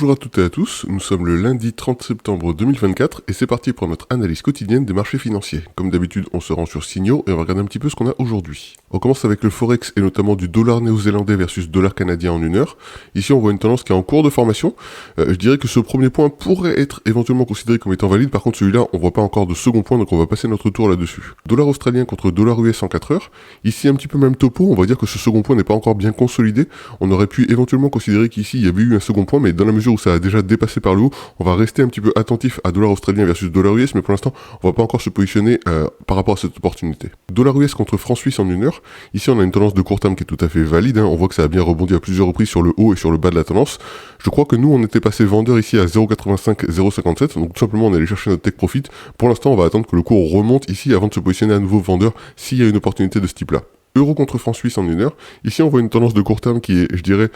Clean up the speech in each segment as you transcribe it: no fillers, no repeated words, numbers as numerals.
Bonjour à toutes et à tous, nous sommes le lundi 30 septembre 2024 et c'est parti pour notre analyse quotidienne des marchés financiers. Comme d'habitude, on se rend sur Signaux et on va regarder un petit peu ce qu'on a aujourd'hui. On commence avec le Forex et notamment du dollar néo-zélandais versus dollar canadien en une heure. Ici, on voit une tendance qui est en cours de formation. Je dirais que ce premier point pourrait être éventuellement considéré comme étant valide. Par contre, celui-là, on voit pas encore de second point, donc on va passer notre tour là-dessus. Dollar australien contre dollar US en 4 heures. Ici, un petit peu même topo. On va dire que ce second point n'est pas encore bien consolidé. On aurait pu éventuellement considérer qu'ici, il y avait eu un second point, mais dans la mesure où ça a déjà dépassé par le haut, on va rester un petit peu attentif à dollar australien versus dollar US, mais pour l'instant, on va pas encore se positionner par rapport à cette opportunité. Dollar US contre franc suisse en une heure. Ici, on a une tendance de court terme qui est tout à fait valide. On voit que ça a bien rebondi à plusieurs reprises sur le haut et sur le bas de la tendance. Je crois que nous, on était passé vendeur ici à 0,85, 0,57. Donc tout simplement, on allait chercher notre take profit. Pour l'instant, on va attendre que le cours remonte ici avant de se positionner à nouveau vendeur s'il y a une opportunité de ce type-là. Euro contre franc suisse en une heure. Ici, on voit une tendance de court terme qui est, je dirais,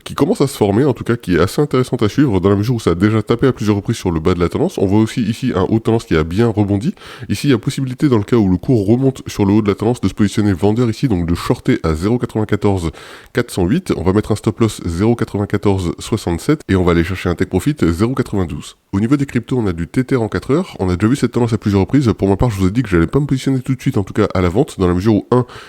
qui commence à se former, en tout cas, qui est assez intéressante à suivre, dans la mesure où ça a déjà tapé à plusieurs reprises sur le bas de la tendance. On voit aussi ici un haut de tendance qui a bien rebondi. Ici, il y a possibilité, dans le cas où le cours remonte sur le haut de la tendance, de se positionner vendeur ici, donc de shorter à 0,94 408. On va mettre un stop loss 0,94 67 et on va aller chercher un take profit 0,92. Au niveau des cryptos, on a du Tether en 4 heures. On a déjà vu cette tendance à plusieurs reprises. Pour ma part, je vous ai dit que j'allais pas me positionner tout de suite, en tout cas à la vente, dans la mesure où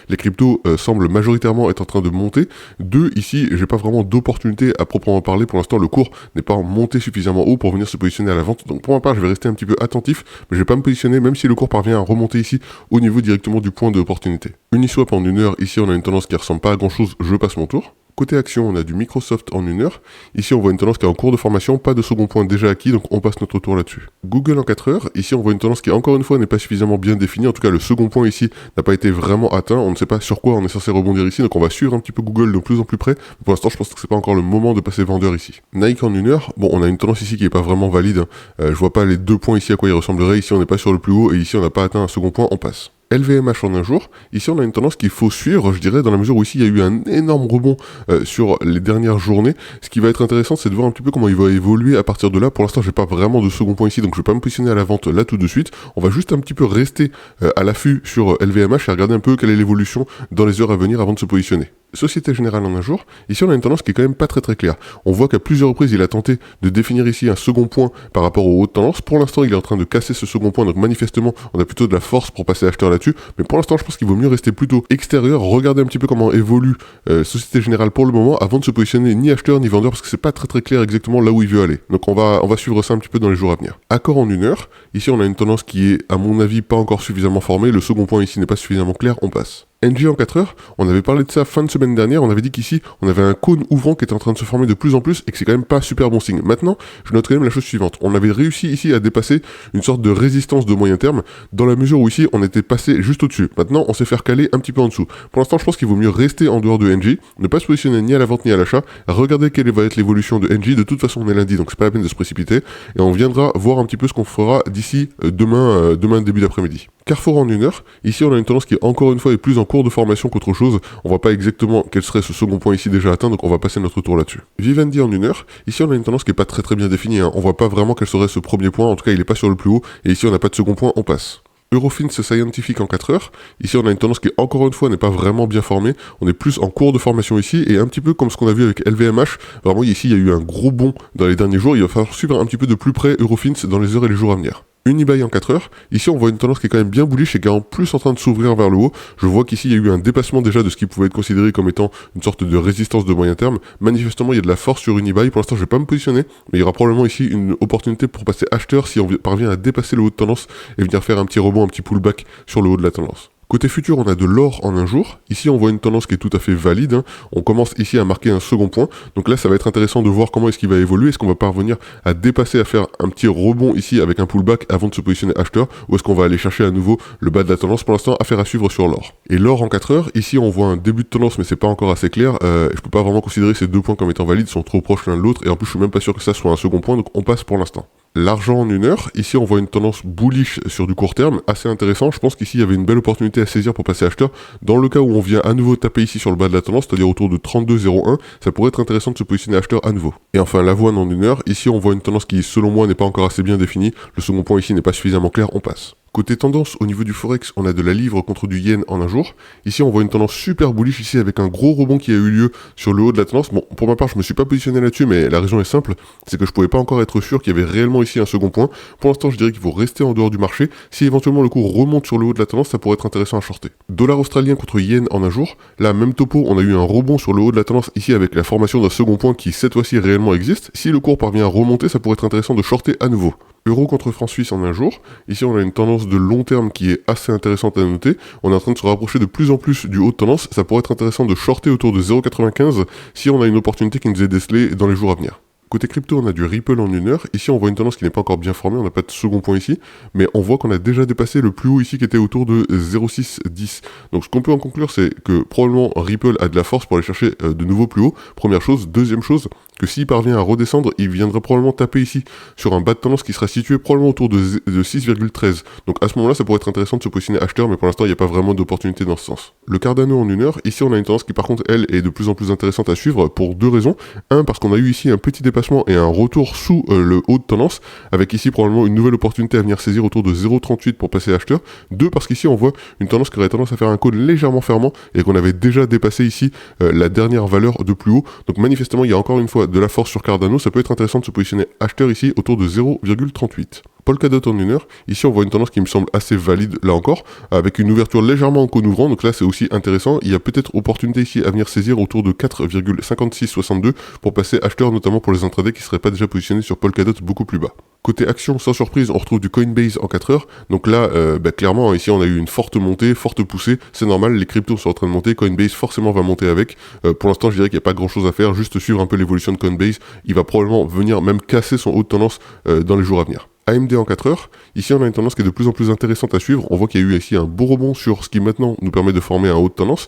les cryptos semblent majoritairement être en train de monter. 2, ici, j'ai pas vraiment d'opportunité à proprement parler. Pour l'instant, le cours n'est pas monté suffisamment haut pour venir se positionner à la vente. Donc pour ma part, je vais rester un petit peu attentif, mais je vais pas me positionner, même si le cours parvient à remonter ici au niveau directement du point d'opportunité. Uniswap en une heure, ici on a une tendance qui ressemble pas à grand chose, je passe mon tour. Côté action, on a du Microsoft en une heure. Ici, on voit une tendance qui est en cours de formation, pas de second point déjà acquis, donc on passe notre tour là-dessus. Google en 4 heures. Ici, on voit une tendance qui, encore une fois, n'est pas suffisamment bien définie. En tout cas, le second point ici n'a pas été vraiment atteint. On ne sait pas sur quoi on est censé rebondir ici, donc on va suivre un petit peu Google de plus en plus près. Pour l'instant, je pense que c'est pas encore le moment de passer vendeur ici. Nike en une heure. Bon, on a une tendance ici qui est pas vraiment valide. Je vois pas les deux points ici à quoi il ressemblerait. Ici, on n'est pas sur le plus haut et ici, on n'a pas atteint un second point, on passe. LVMH en un jour, ici on a une tendance qu'il faut suivre, je dirais, dans la mesure où ici il y a eu un énorme rebond sur les dernières journées. Ce qui va être intéressant, c'est de voir un petit peu comment il va évoluer à partir de là. Pour l'instant, j'ai pas vraiment de second point ici, donc je vais pas me positionner à la vente là tout de suite. On va juste un petit peu rester à l'affût sur LVMH et regarder un peu quelle est l'évolution dans les heures à venir avant de se positionner. Société Générale en un jour, ici on a une tendance qui est quand même pas très claire. On voit qu'à plusieurs reprises il a tenté de définir ici un second point par rapport aux hautes tendances. Pour l'instant il est en train de casser ce second point, donc manifestement on a plutôt de la force pour passer acheteur là-dessus. Mais pour l'instant je pense qu'il vaut mieux rester plutôt extérieur, regarder un petit peu comment évolue Société Générale pour le moment avant de se positionner ni acheteur ni vendeur parce que c'est pas très clair exactement là où il veut aller. Donc on va suivre ça un petit peu dans les jours à venir. Accord en une heure, ici on a une tendance qui est à mon avis pas encore suffisamment formée. Le second point ici n'est pas suffisamment clair, on passe. NG en 4 heures, on avait parlé de ça fin de semaine dernière, on avait dit qu'ici, on avait un cône ouvrant qui était en train de se former de plus en plus et que c'est quand même pas super bon signe. Maintenant, je note quand même la chose suivante. On avait réussi ici à dépasser une sorte de résistance de moyen terme dans la mesure où ici, on était passé juste au-dessus. Maintenant, on s'est fait caler un petit peu en dessous. Pour l'instant, je pense qu'il vaut mieux rester en dehors de NG, ne pas se positionner ni à la vente ni à l'achat, regarder quelle va être l'évolution de NG. De toute façon, on est lundi, donc c'est pas la peine de se précipiter et on viendra voir un petit peu ce qu'on fera d'ici demain début d'après-midi. Carrefour en une heure, ici on a une tendance qui encore une fois est plus en cours de formation qu'autre chose, on voit pas exactement quel serait ce second point ici déjà atteint, donc on va passer notre tour là-dessus. Vivendi en une heure, ici on a une tendance qui est pas très bien définie, on voit pas vraiment quel serait ce premier point, en tout cas il est pas sur le plus haut, et ici on n'a pas de second point, on passe. Eurofins Scientific en 4 heures. Ici, on a une tendance qui, encore une fois, n'est pas vraiment bien formée. On est plus en cours de formation ici, et un petit peu comme ce qu'on a vu avec LVMH. Vraiment, ici, il y a eu un gros bond dans les derniers jours. Il va falloir suivre un petit peu de plus près Eurofins dans les heures et les jours à venir. Unibail en 4 heures. Ici, on voit une tendance qui est quand même bien bullish et qui est en plus en train de s'ouvrir vers le haut. Je vois qu'ici, il y a eu un dépassement déjà de ce qui pouvait être considéré comme étant une sorte de résistance de moyen terme. Manifestement, il y a de la force sur Unibail. Pour l'instant, je vais pas me positionner, mais il y aura probablement ici une opportunité pour passer acheteur si on parvient à dépasser le haut de tendance et venir faire un petit rebond, un petit pullback sur le haut de la tendance. Côté futur, on a de l'or en un jour. Ici, on voit une tendance qui est tout à fait valide. On commence ici à marquer un second point. Donc là, ça va être intéressant de voir comment est-ce qu'il va évoluer. Est-ce qu'on va parvenir à dépasser, à faire un petit rebond ici avec un pullback avant de se positionner acheteur, ou est-ce qu'on va aller chercher à nouveau le bas de la tendance? Pour l'instant, affaire à suivre sur l'or. Et l'or en 4 heures, ici, on voit un début de tendance, mais c'est pas encore assez clair. Je peux pas vraiment considérer ces deux points comme étant valides, ils sont trop proches l'un de l'autre. Et en plus, je suis même pas sûr que ça soit un second point, donc on passe pour l'instant. L'argent en une heure, ici on voit une tendance bullish sur du court terme, assez intéressant. Je pense qu'ici il y avait une belle opportunité à saisir pour passer acheteur. Dans le cas où on vient à nouveau taper ici sur le bas de la tendance, c'est-à-dire autour de 32,01, ça pourrait être intéressant de se positionner acheteur à nouveau. Et enfin l'avoine en une heure, ici on voit une tendance qui selon moi n'est pas encore assez bien définie. Le second point ici n'est pas suffisamment clair, on passe. Côté tendance, au niveau du Forex, on a de la livre contre du yen en un jour. Ici, on voit une tendance super bullish ici avec un gros rebond qui a eu lieu sur le haut de la tendance. Bon, pour ma part, je me suis pas positionné là-dessus, mais la raison est simple, c'est que je pouvais pas encore être sûr qu'il y avait réellement ici un second point. Pour l'instant, je dirais qu'il faut rester en dehors du marché. Si éventuellement le cours remonte sur le haut de la tendance, ça pourrait être intéressant à shorter. Dollar australien contre yen en un jour. Là, même topo, on a eu un rebond sur le haut de la tendance ici avec la formation d'un second point qui cette fois-ci réellement existe. Si le cours parvient à remonter, ça pourrait être intéressant de shorter à nouveau. Euro contre franc suisse en un jour. Ici, on a une tendance de long terme qui est assez intéressante à noter. On est en train de se rapprocher de plus en plus du haut de tendance. Ça pourrait être intéressant de shorter autour de 0,95 si on a une opportunité qui nous est décelée dans les jours à venir. Côté crypto, on a du Ripple en 1 heure. Ici, on voit une tendance qui n'est pas encore bien formée. On n'a pas de second point ici. Mais on voit qu'on a déjà dépassé le plus haut ici qui était autour de 0,610. Donc, ce qu'on peut en conclure, c'est que probablement Ripple a de la force pour aller chercher de nouveaux plus hauts. Première chose. Deuxième chose, que s'il parvient à redescendre, il viendra probablement taper ici sur un bas de tendance qui sera situé probablement autour de 6,13. Donc à ce moment-là, ça pourrait être intéressant de se positionner acheteur, mais pour l'instant, il n'y a pas vraiment d'opportunité dans ce sens. Le Cardano en 1 heure, ici on a une tendance qui par contre, elle, est de plus en plus intéressante à suivre pour deux raisons. Un, parce qu'on a eu ici un petit dépassement et un retour sous le haut de tendance, avec ici probablement une nouvelle opportunité à venir saisir autour de 0,38 pour passer acheteur. Deux, parce qu'ici on voit une tendance qui aurait tendance à faire un cône légèrement fermant et qu'on avait déjà dépassé ici la dernière valeur de plus haut. Donc manifestement, il y a encore une fois de la force sur Cardano, ça peut être intéressant de se positionner acheteur ici autour de 0,38. Polkadot en 1 heure, ici on voit une tendance qui me semble assez valide là encore, avec une ouverture légèrement en cône ouvrant, donc là c'est aussi intéressant. Il y a peut-être opportunité ici à venir saisir autour de 4,5662 pour passer acheteur, notamment pour les intradés qui ne seraient pas déjà positionnés sur Polkadot beaucoup plus bas. Côté action, sans surprise, on retrouve du Coinbase en 4 heures. Donc là, clairement, ici, on a eu une forte montée, forte poussée. C'est normal, les cryptos sont en train de monter. Coinbase, forcément, va monter avec. Pour l'instant, je dirais qu'il n'y a pas grand-chose à faire. Juste suivre un peu l'évolution de Coinbase. Il va probablement venir même casser son haut de tendance dans les jours à venir. AMD en 4 heures. Ici, on a une tendance qui est de plus en plus intéressante à suivre. On voit qu'il y a eu ici un beau rebond sur ce qui maintenant nous permet de former un haut de tendance.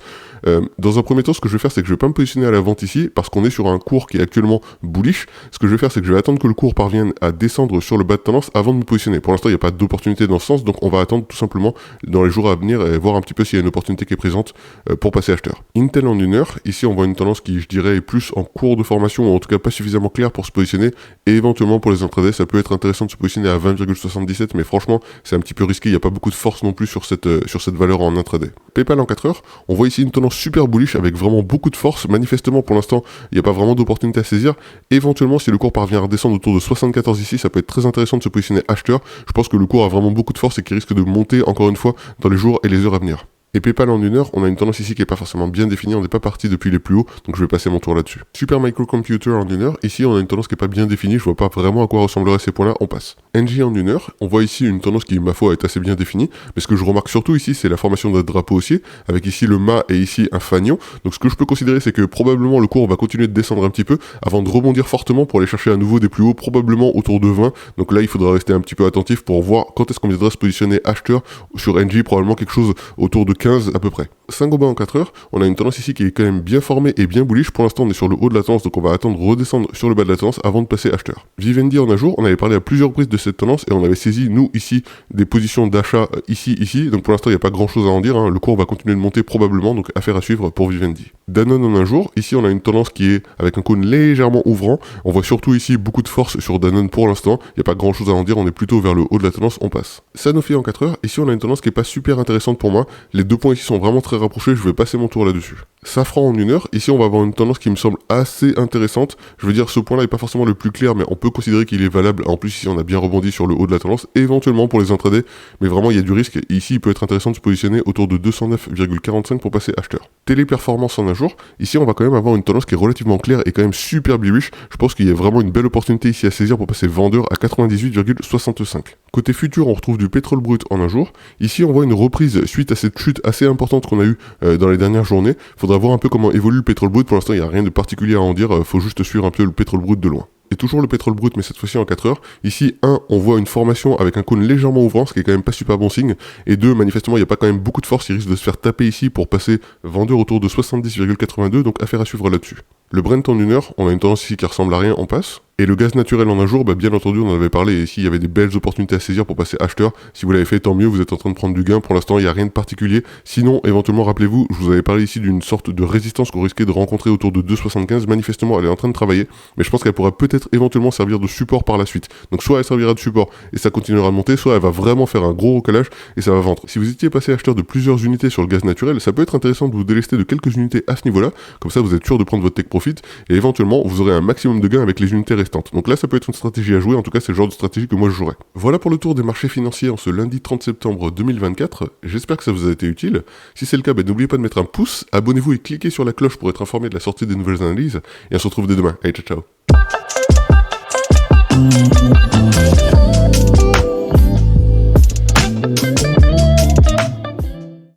Dans un premier temps, ce que je vais faire, c'est que je vais pas me positionner à la vente ici parce qu'on est sur un cours qui est actuellement bullish. Ce que je vais faire, c'est que je vais attendre que le cours parvienne à descendre sur le bas de tendance avant de me positionner. Pour l'instant, il n'y a pas d'opportunité dans ce sens, donc on va attendre tout simplement dans les jours à venir et voir un petit peu s'il y a une opportunité qui est présente pour passer acheteur. Intel en 1 heure. Ici, on voit une tendance qui, je dirais, est plus en cours de formation ou en tout cas pas suffisamment claire pour se positionner. Et éventuellement, pour les intradés, ça peut être intéressant de se positionner à 20,77, mais franchement, c'est un petit peu risqué. Il n'y a pas beaucoup de force non plus sur cette valeur en intraday. PayPal en 4 heures. On voit ici une tendance super bullish avec vraiment beaucoup de force. Manifestement, pour l'instant, il n'y a pas vraiment d'opportunité à saisir. Éventuellement, si le cours parvient à redescendre autour de 74 ici, ça peut être très intéressant de se positionner acheteur. Je pense que le cours a vraiment beaucoup de force et qu'il risque de monter encore une fois dans les jours et les heures à venir. Et PayPal en 1 heure, on a une tendance ici qui n'est pas forcément bien définie, on n'est pas parti depuis les plus hauts, donc je vais passer mon tour là-dessus. Super Microcomputer en 1 heure, ici on a une tendance qui n'est pas bien définie, je vois pas vraiment à quoi ressembleraient ces points-là, on passe. NJ en 1 heure, on voit ici une tendance qui, ma foi, est assez bien définie, mais ce que je remarque surtout ici, c'est la formation d'un drapeau haussier, avec ici le mât et ici un fanion. Donc ce que je peux considérer, c'est que probablement le cours va continuer de descendre un petit peu, avant de rebondir fortement pour aller chercher à nouveau des plus hauts, probablement autour de 20. Donc là, il faudra rester un petit peu attentif pour voir quand est-ce qu'on viendra se positionner acheteur sur NJ, probablement quelque chose autour de 15 à peu près. Saint-Gobain en 4 heures, on a une tendance ici qui est quand même bien formée et bien bullish. Pour l'instant, on est sur le haut de la tendance, donc on va attendre redescendre sur le bas de la tendance avant de passer acheteur. Vivendi en un jour, on avait parlé à plusieurs reprises de cette tendance et on avait saisi, nous, ici, des positions d'achat ici. Donc pour l'instant, il n'y a pas grand-chose à en dire. Le cours va continuer de monter probablement, donc affaire à suivre pour Vivendi. Danone en un jour, ici, on a une tendance qui est avec un cône légèrement ouvrant. On voit surtout ici beaucoup de force sur Danone pour l'instant. Il n'y a pas grand-chose à en dire, on est plutôt vers le haut de la tendance, on passe. Sanofi en 4 heures, ici, on a une tendance qui n'est pas super intéressante pour moi. Les deux points ici sont vraiment très rapprochés, je vais passer mon tour là-dessus. Safran en 1 heure, ici on va avoir une tendance qui me semble assez intéressante. Je veux dire, ce point-là n'est pas forcément le plus clair, mais on peut considérer qu'il est valable. En plus, ici on a bien rebondi sur le haut de la tendance, éventuellement pour les intradés, mais vraiment il y a du risque. Ici, il peut être intéressant de se positionner autour de 209,45 pour passer acheteur. Téléperformance en un jour, ici on va quand même avoir une tendance qui est relativement claire et quand même super bullish. Je pense qu'il y a vraiment une belle opportunité ici à saisir pour passer vendeur à 98,65. Côté futur, on retrouve du pétrole brut en un jour. Ici, on voit une reprise suite à cette chute assez importante qu'on a eue dans les dernières journées. Faudra voir un peu comment évolue le pétrole brut. Pour l'instant, il n'y a rien de particulier à en dire. Faut juste suivre un peu le pétrole brut de loin. Et toujours le pétrole brut, mais cette fois-ci en 4 heures. Ici, 1, on voit une formation avec un cône légèrement ouvrant, ce qui est quand même pas super bon signe. Et 2, manifestement, il n'y a pas quand même beaucoup de force. Il risque de se faire taper ici pour passer vendeur autour de 70,82. Donc affaire à suivre là-dessus. Le Brent en une heure, on a une tendance ici qui ressemble à rien, on passe. Et le gaz naturel en un jour, bien entendu, on en avait parlé, et s'il y avait des belles opportunités à saisir pour passer acheteur, si vous l'avez fait, tant mieux, vous êtes en train de prendre du gain, pour l'instant, il n'y a rien de particulier. Sinon, éventuellement, rappelez-vous, je vous avais parlé ici d'une sorte de résistance qu'on risquait de rencontrer autour de 2,75, manifestement, elle est en train de travailler, mais je pense qu'elle pourra peut-être éventuellement servir de support par la suite. Donc soit elle servira de support, et ça continuera de monter, soit elle va vraiment faire un gros recalage, et ça va vendre. Si vous étiez passé acheteur de plusieurs unités sur le gaz naturel, ça peut être intéressant de vous délester de quelques unités à ce niveau-là, comme ça vous êtes sûr de prendre votre take profit, et éventuellement, vous aurez un maximum de gains avec les unités restantes. Donc là, ça peut être une stratégie à jouer, en tout cas c'est le genre de stratégie que moi je jouerais. Voilà pour le tour des marchés financiers en ce lundi 30 septembre 2024, j'espère que ça vous a été utile. Si c'est le cas, n'oubliez pas de mettre un pouce, abonnez-vous et cliquez sur la cloche pour être informé de la sortie des nouvelles analyses, et on se retrouve dès demain. Allez, ciao ciao.